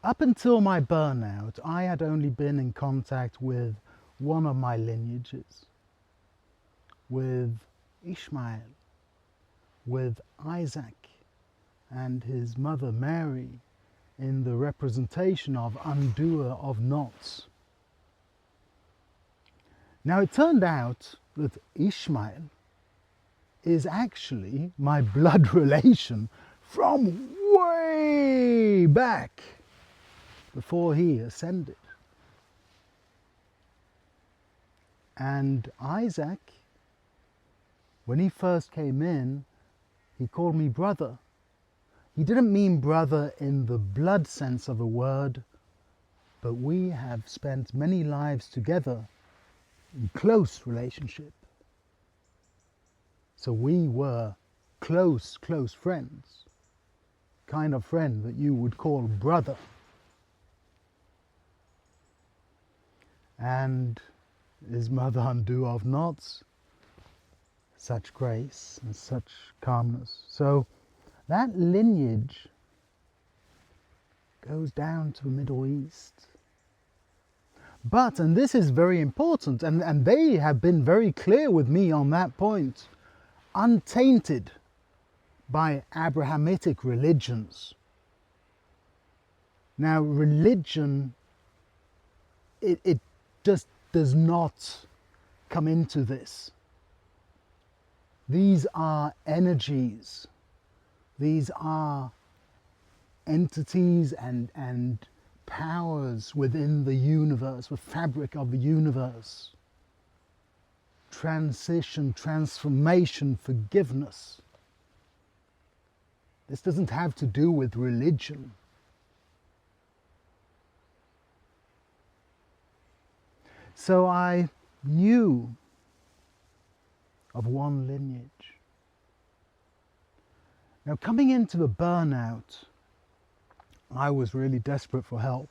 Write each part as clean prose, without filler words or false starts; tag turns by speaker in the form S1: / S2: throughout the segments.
S1: Up until my burnout, I had only been in contact with one of my lineages, with Ismael, with Isaac and his mother Mary in the representation of undoer of knots. Now it turned out that Ismael is actually my blood relation from way back before he ascended. And Isaac, when he first came in, he called me brother. He didn't mean brother in the blood sense of the word, but we have spent many lives together in close relationship. So we were close friends, kind of friend that you would call brother. And his mother undo of knots, such grace and such calmness. So that lineage goes down to the Middle East. But, and this is very important, and they have been very clear with me on that point, untainted by Abrahamic religions. Now, religion, it just does not come into this. These are energies. These are entities and powers within the universe, the fabric of the universe. Transition, transformation, forgiveness. This doesn't have to do with religion. So I knew of one lineage. Now, coming into the burnout, I was really desperate for help.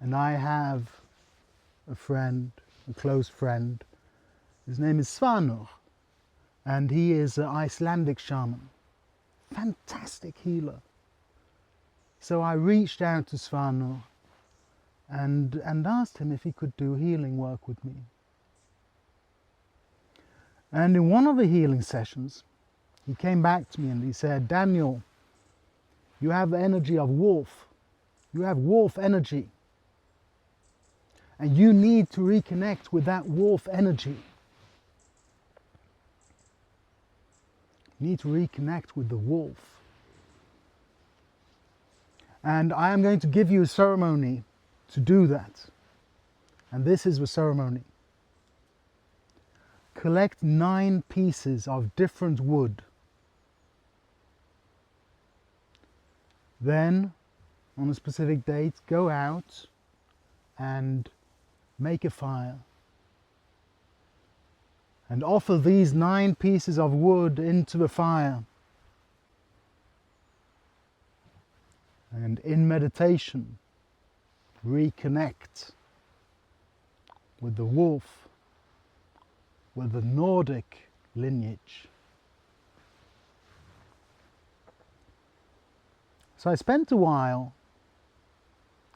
S1: And I have a friend, a close friend. His name is Svanur, and he is an Icelandic shaman. Fantastic healer. So I reached out to Svanur and asked him if he could do healing work with me. And in one of the healing sessions, he came back to me and he said, Daniel, you have the energy of wolf. You have wolf energy. And you need to reconnect with that wolf energy. You need to reconnect with the wolf. And I am going to give you a ceremony to do that. And this is the ceremony. Collect 9 pieces of different wood. Then, on a specific date, go out and make a fire. And offer these 9 pieces of wood into the fire. And in meditation, reconnect with the wolf, with the Nordic lineage. So I spent a while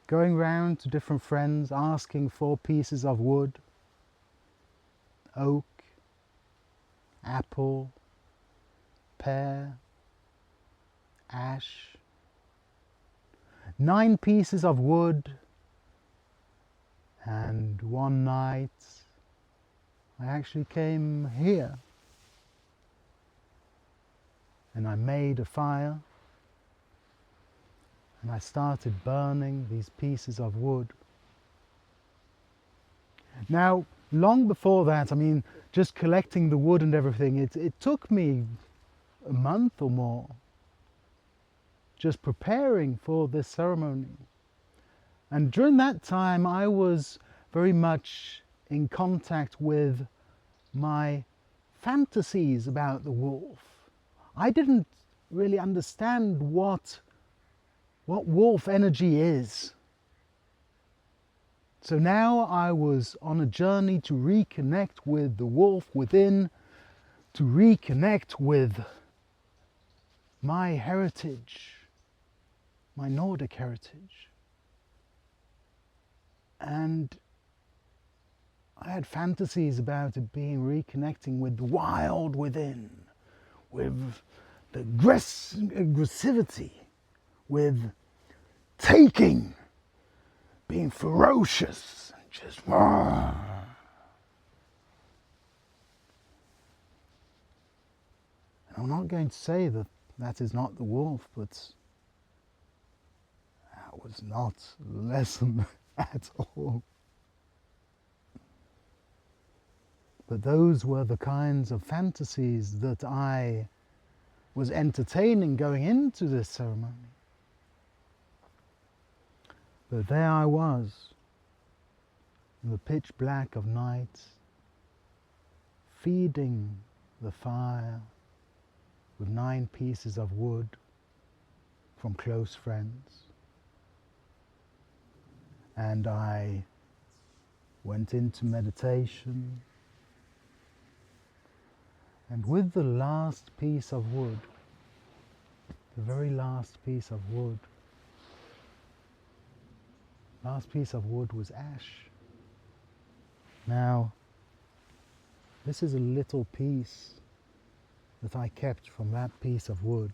S1: going round to different friends asking for pieces of wood, oak, apple, pear, ash. 9 pieces of wood, and one night I actually came here and I made a fire and I started burning these pieces of wood. Now, long before that, I mean, just collecting the wood and everything, it took me a month or more just preparing for this ceremony. And during that time, I was very much in contact with my fantasies about the wolf. I didn't really understand what wolf energy is. So now I was on a journey to reconnect with the wolf within, to reconnect with my heritage, my Nordic heritage. And I had fantasies about it being reconnecting with the wild within, with the aggressivity, with taking, being ferocious, and just roar. And I'm not going to say that that is not the wolf, but that was not the lesson at all. But those were the kinds of fantasies that I was entertaining going into this ceremony. But there I was, in the pitch black of night, feeding the fire with 9 pieces of wood from close friends. And I went into meditation. And with the last piece of wood, the very last piece of wood was ash. Now, this is a little piece that I kept from that piece of wood.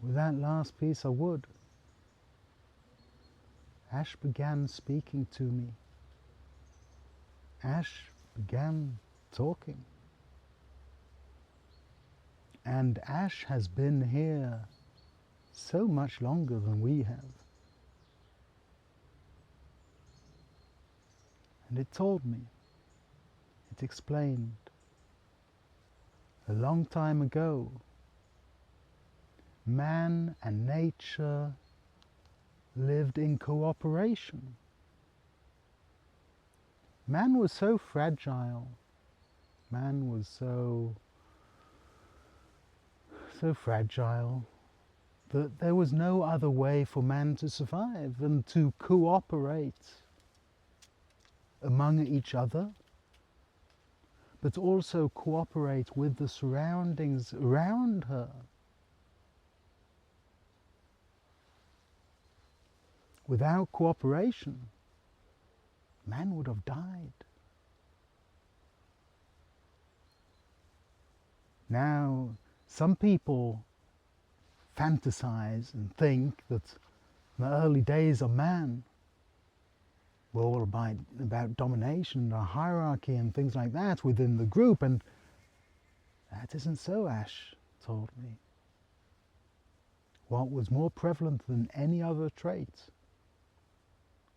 S1: With that last piece of wood, ash began speaking to me. Ash began talking. And ash has been here so much longer than we have. And it told me, it explained, a long time ago, man and nature lived in cooperation. Man was so fragile, man was so fragile that there was no other way for man to survive than to cooperate among each other, but also cooperate with the surroundings around her. Without cooperation, man would have died. Now, some people fantasize and think that the early days of man were all about domination and hierarchy and things like that within the group, and that isn't so, Ash told me. What was more prevalent than any other trait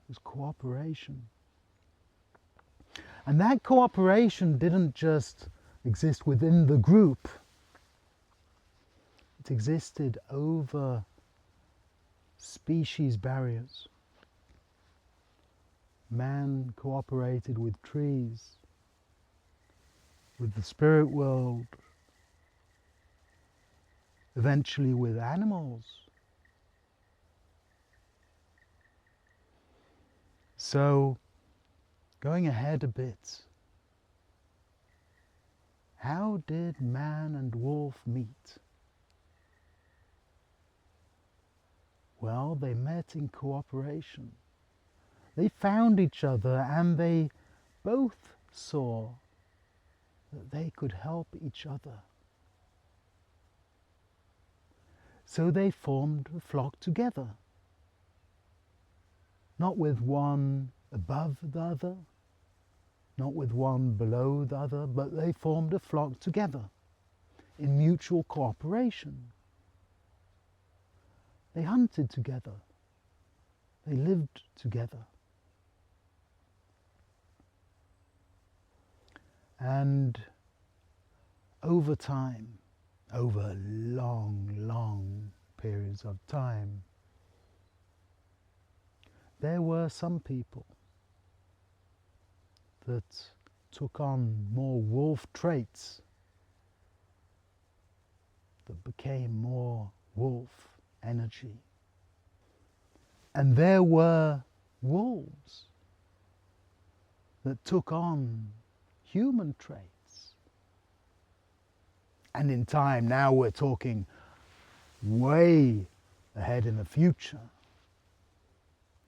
S1: was cooperation. And that cooperation didn't just exist within the group. It existed over species barriers. Man cooperated with trees, with the spirit world, eventually with animals. So, going ahead a bit, how did man and wolf meet? Well, they met in cooperation. They found each other and they both saw that they could help each other. So they formed a flock together, not with one above the other, not with one below the other, but they formed a flock together in mutual cooperation. They hunted together. They lived together. And over time, over long periods of time, there were some people that took on more wolf traits, that became more wolf energy. And there were wolves that took on human traits. And in time, now we're talking way ahead in the future,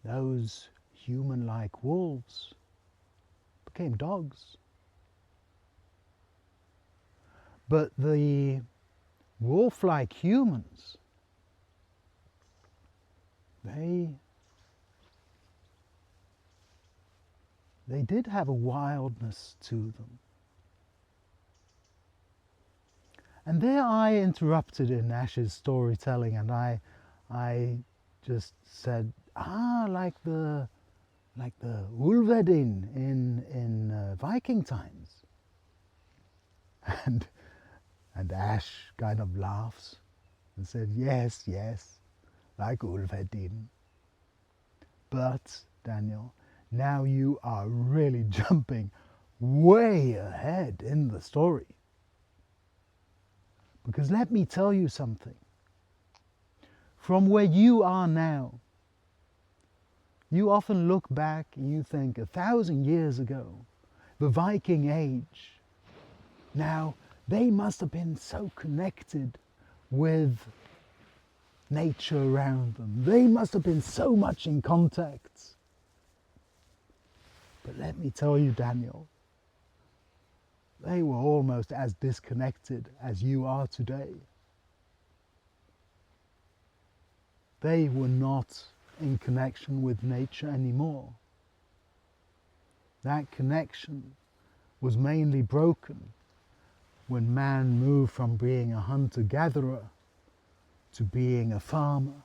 S1: those human-like wolves became dogs. But the wolf-like humans, they did have a wildness to them. And there I interrupted in Ash's storytelling, and I just said, like the Ulvedin in Viking times. And Ash kind of laughs and said, yes, like Ulvedin. But, Daniel, now you are really jumping way ahead in the story. Because let me tell you something. From where you are now, you often look back and you think 1,000 years ago, the Viking Age, now they must have been so connected with nature around them. They must have been so much in contact. But let me tell you, Daniel, they were almost as disconnected as you are today. They were not in connection with nature anymore. That connection was mainly broken when man moved from being a hunter-gatherer to being a farmer.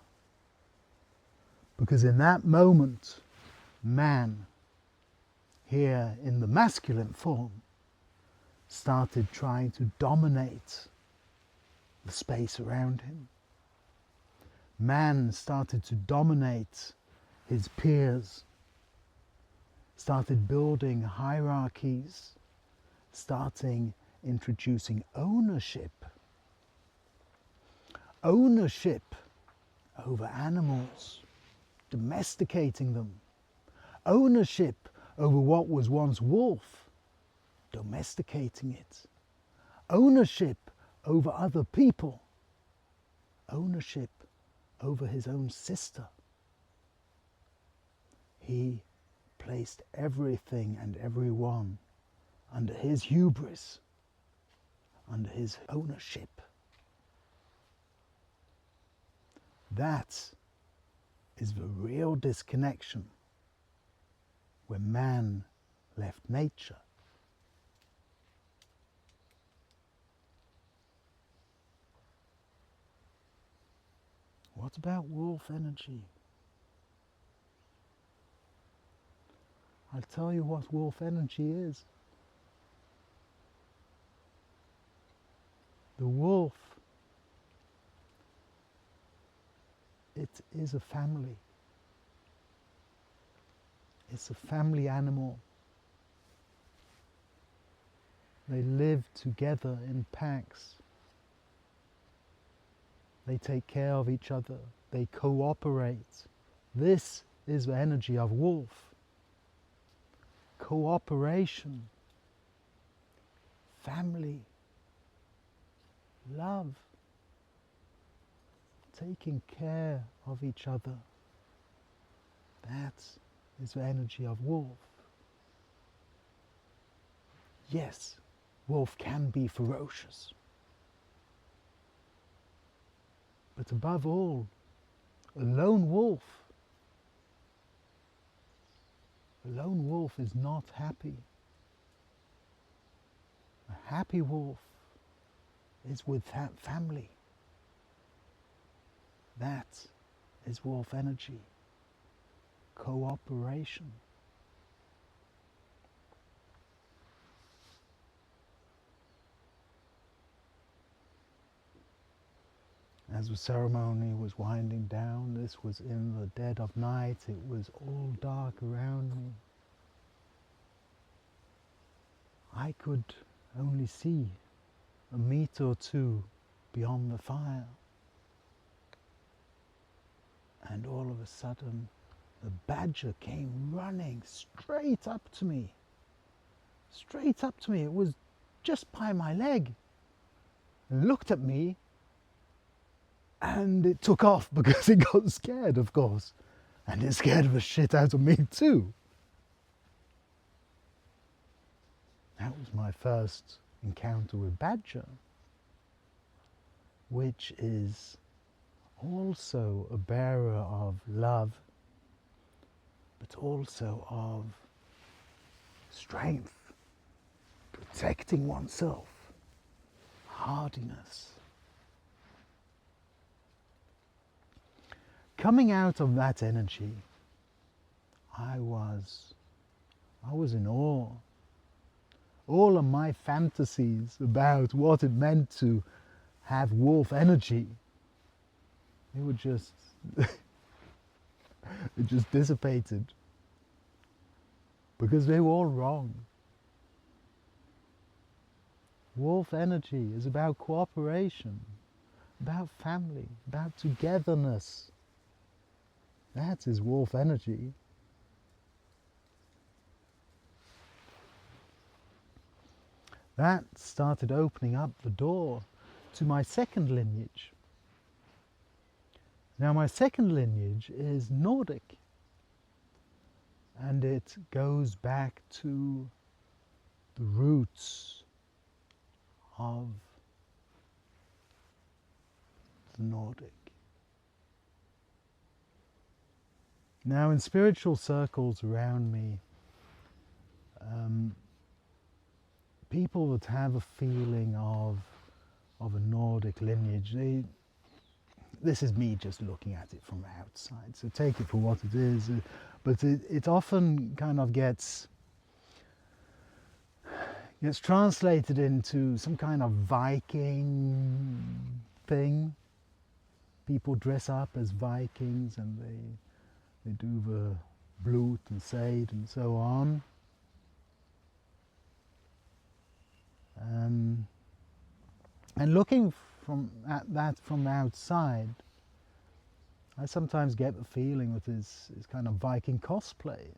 S1: Because in that moment, man, here in the masculine form, started trying to dominate the space around him. Man started to dominate his peers, started building hierarchies, starting introducing ownership. Ownership over animals, domesticating them. Ownership over what was once wolf, domesticating it. Ownership over other people. Ownership over his own sister. He placed everything and everyone under his hubris, under his ownership. That is the real disconnection when man left nature. What about wolf energy? I'll tell you what wolf energy is. The wolf, it is a family. It's a family animal. They live together in packs. They take care of each other. They cooperate. This is the energy of wolf. Cooperation, family, love, taking care of each other. That is the energy of wolf. Yes, wolf can be ferocious. But above all, a lone wolf is not happy. A happy wolf is with family. That is wolf energy. Cooperation. As the ceremony was winding down, this was in the dead of night, it was all dark around me. I could only see a meter or two beyond the fire. And all of a sudden, the badger came running straight up to me. Straight up to me. It was just by my leg. and looked at me, and it took off because it got scared, of course. And it scared the shit out of me too. That was my first encounter with Badger, which is also a bearer of love, but also of strength, protecting oneself, hardiness. Coming out of that energy, I was in awe. All of my fantasies about what it meant to have wolf energy, they were just, it just dissipated. Because they were all wrong. Wolf energy is about cooperation, about family, about togetherness. That is wolf energy. That started opening up the door to my second lineage. Now my second lineage is Nordic, and it goes back to the roots of the Nordic. Now in spiritual circles around me, people that have a feeling of a Nordic lineage, this is me just looking at it from outside, so take it for what it is, but it often kind of gets translated into some kind of Viking thing. People dress up as Vikings and they do the blut and seid and so on. And looking at that from outside, I sometimes get the feeling that it's kind of Viking cosplay.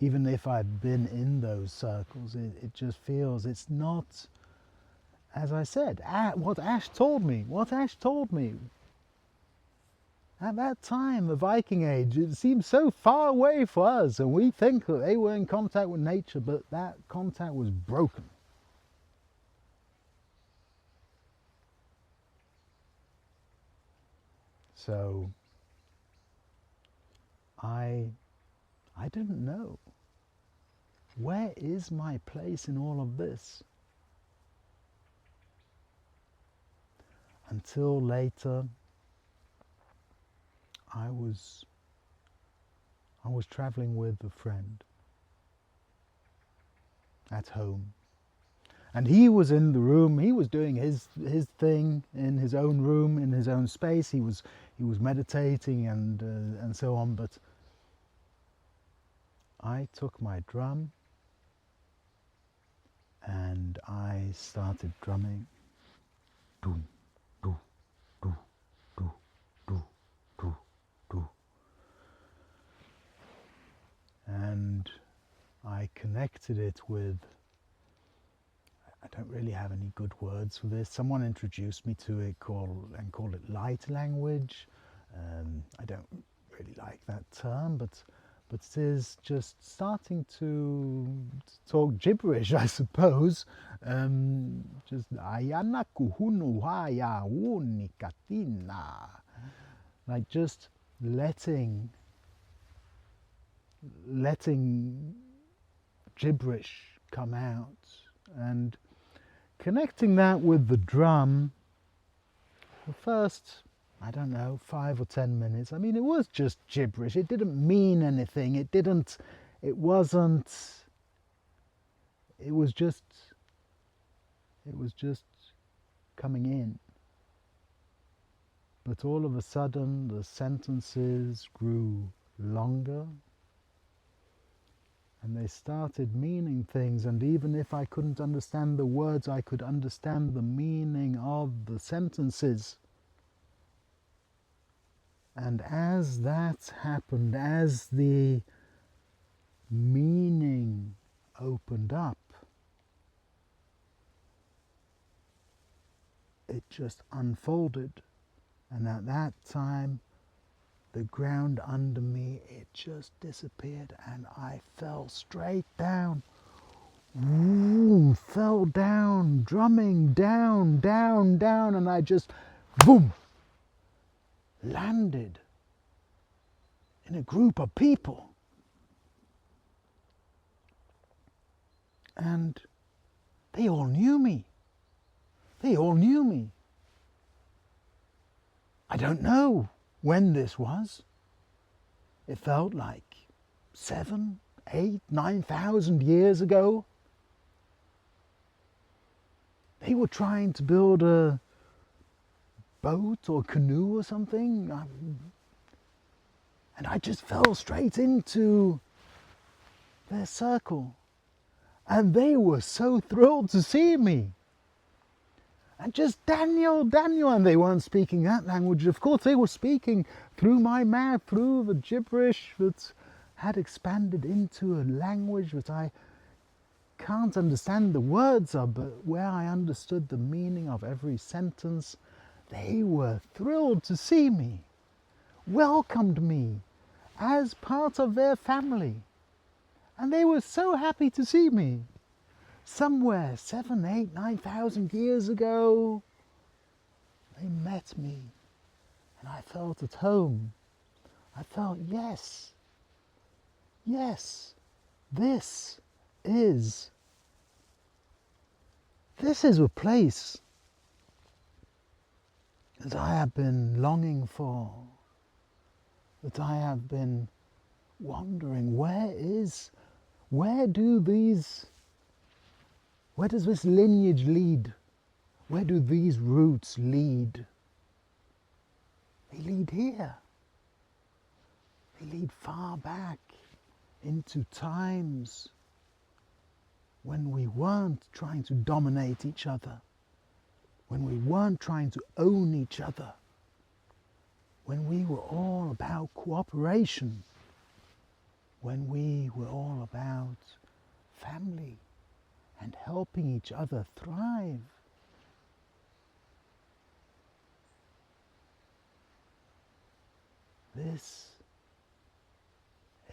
S1: Even if I've been in those circles, it just feels it's not, as I said, what Ash told me. At that time, the Viking Age, it seemed so far away for us, and we think that they were in contact with nature, but that contact was broken. So I didn't know. Where is my place in all of this? Until later, I was traveling with a friend at home, and he was in the room. He was doing his thing in his own room, in his own space. He was meditating and so on. But I took my drum and I started drumming. Doom, do, do, do, do, do, do. And I connected it with, I don't really have any good words for this. Someone introduced me to it, called it light language. I don't really like that term, but it is just starting to talk gibberish, I suppose. Just ayana kuhunu haya unikatina, like just letting gibberish come out, and connecting that with the drum. The first, I don't know, 5 or 10 minutes, I mean, it was just gibberish. It didn't mean anything. It was just coming in. But all of a sudden, the sentences grew longer, and they started meaning things, and even if I couldn't understand the words, I could understand the meaning of the sentences. And as that happened, as the meaning opened up, it just unfolded. And at that time, the ground under me, it just disappeared and I fell straight down. Ooh, fell down, drumming down, down, down, and I just, boom, landed in a group of people. And they all knew me. They all knew me. I don't know when this was. It felt like 7, 8, 9,000 years ago. They were trying to build a boat or canoe or something. And I just fell straight into their circle. And they were so thrilled to see me. And just Daniel, Daniel, and they weren't speaking that language. Of course, they were speaking through my mouth, through the gibberish that had expanded into a language that I can't understand the words of, but where I understood the meaning of every sentence. They were thrilled to see me, welcomed me as part of their family. And they were so happy to see me. Somewhere 7, 8, 9,000 years ago, they met me and I felt at home. I felt, yes, this is a place that I have been longing for, that I have been wondering, where does this lineage lead? Where do these roots lead? They lead here. They lead far back into times when we weren't trying to dominate each other, when we weren't trying to own each other, when we were all about cooperation, when we were all about family and helping each other thrive. This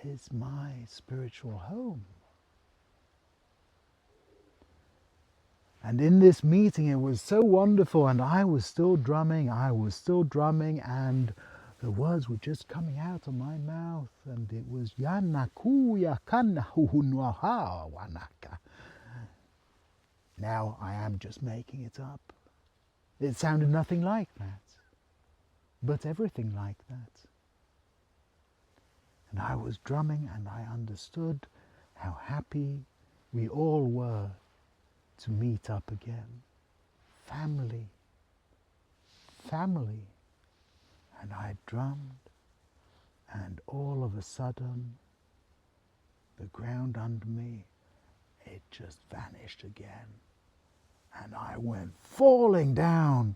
S1: is my spiritual home. And in this meeting it was so wonderful, and I was still drumming, and the words were just coming out of my mouth, and it was Yanakuya Kanahunuaha Wanaka. Now I am just making it up. It sounded nothing like that, but everything like that. And I was drumming and I understood how happy we all were to meet up again. Family. And I drummed, and all of a sudden, the ground under me, it just vanished again. And I went falling down,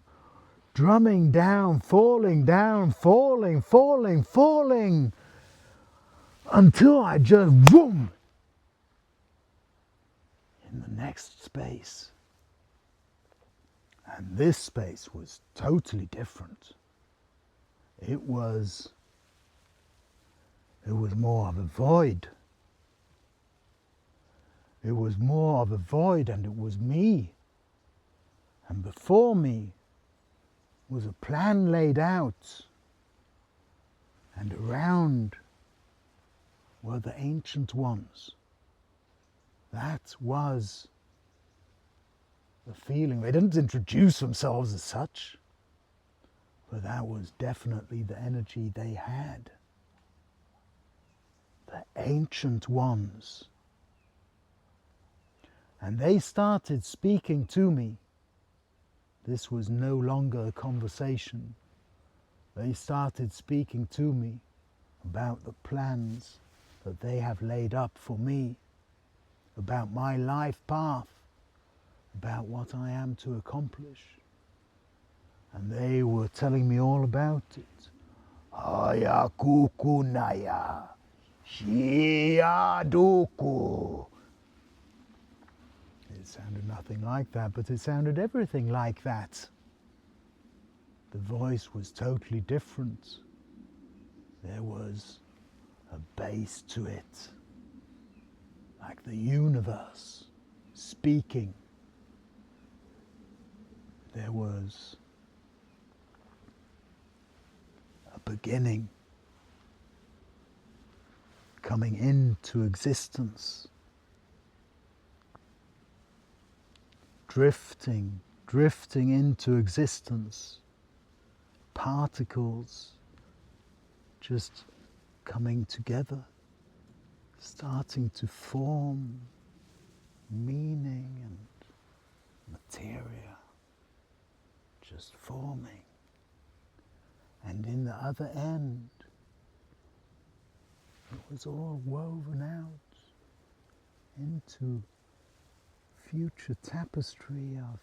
S1: drumming down, falling, until I just, boom, in the next space. And this space was totally different. It was more of a void. It was more of a void, and it was me. And before me was a plan laid out, and around were the ancient ones. That was the feeling. They didn't introduce themselves as such, but that was definitely the energy they had. The ancient ones. And they started speaking to me. This was no longer a conversation. They started speaking to me about the plans that they have laid up for me, about my life path, about what I am to accomplish. And they were telling me all about it. Aya kukunaya, shia duku. It sounded nothing like that, but it sounded everything like that. the voice was totally different. There was a bass to it, like the universe speaking. There was a beginning coming into existence, drifting into existence, particles just coming together, starting to form meaning and materia, just forming. And in the other end, it was all woven out into future tapestry of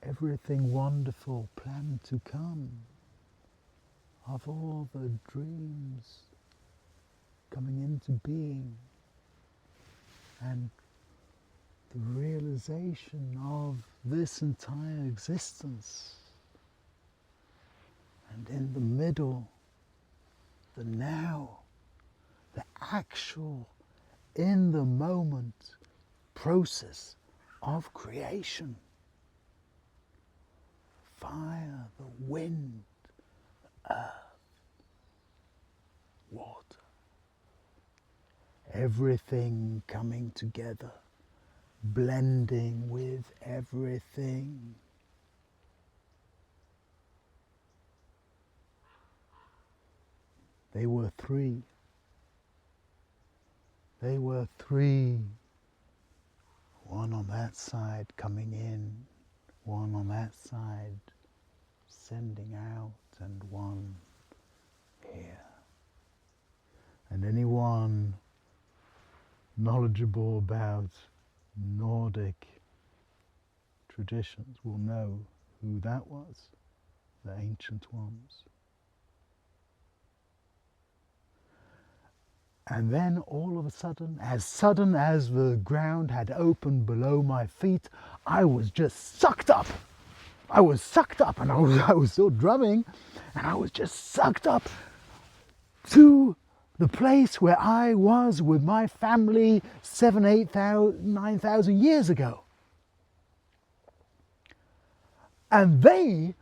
S1: everything wonderful planned to come, of all the dreams coming into being, and the realization of this entire existence. And in the middle, the now, the actual, in the moment process of creation. Fire, the wind, the earth, water. Everything coming together, blending with everything. They were three. They were three. One on that side coming in, one on that side sending out, and one here. And anyone knowledgeable about Nordic traditions will know who that was, the ancient ones. And then all of a sudden as the ground had opened below my feet, I was just sucked up. I was sucked up, and I was still drumming, and I was just sucked up to the place where I was with my family 9,000 years ago. And they,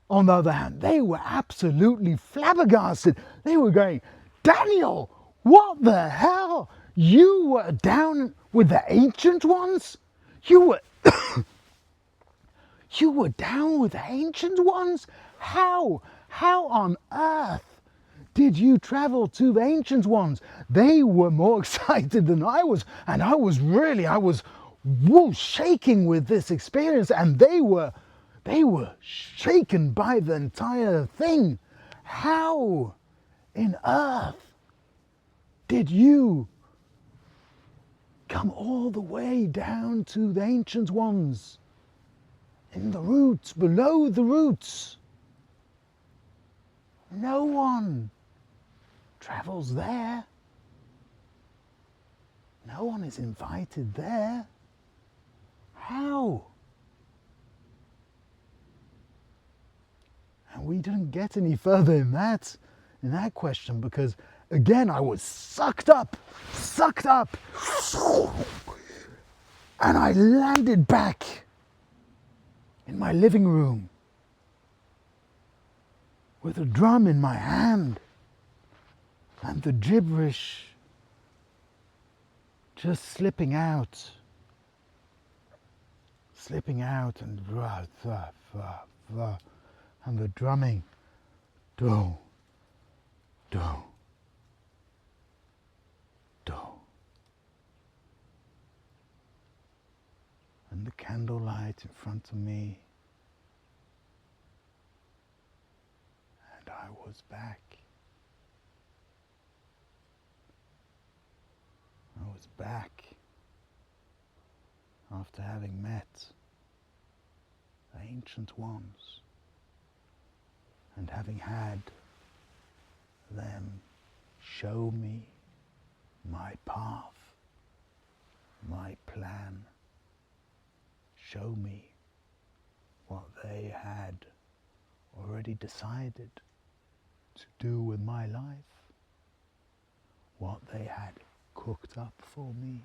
S1: on the other hand, they were absolutely flabbergasted. They were going, "Daniel, what the hell? You were down with the ancient ones? You were you were down with the ancient ones? How? How on earth did you travel to the ancient ones?" They were more excited than I was, and I was shaking with this experience, and they were shaken by the entire thing. How in earth did you come all the way down to the ancient ones? In the roots, below the roots. No one travels there. No one is invited there. How? And we didn't get any further in that question, because again I was sucked up, and I landed back in my living room with a drum in my hand and the gibberish just slipping out, and the drumming, do, do, do. And the candlelight in front of me, and I was back. I was back after having met the ancient ones and having had them show me my path, my plan, show me what they had already decided to do with my life what they had cooked up for me.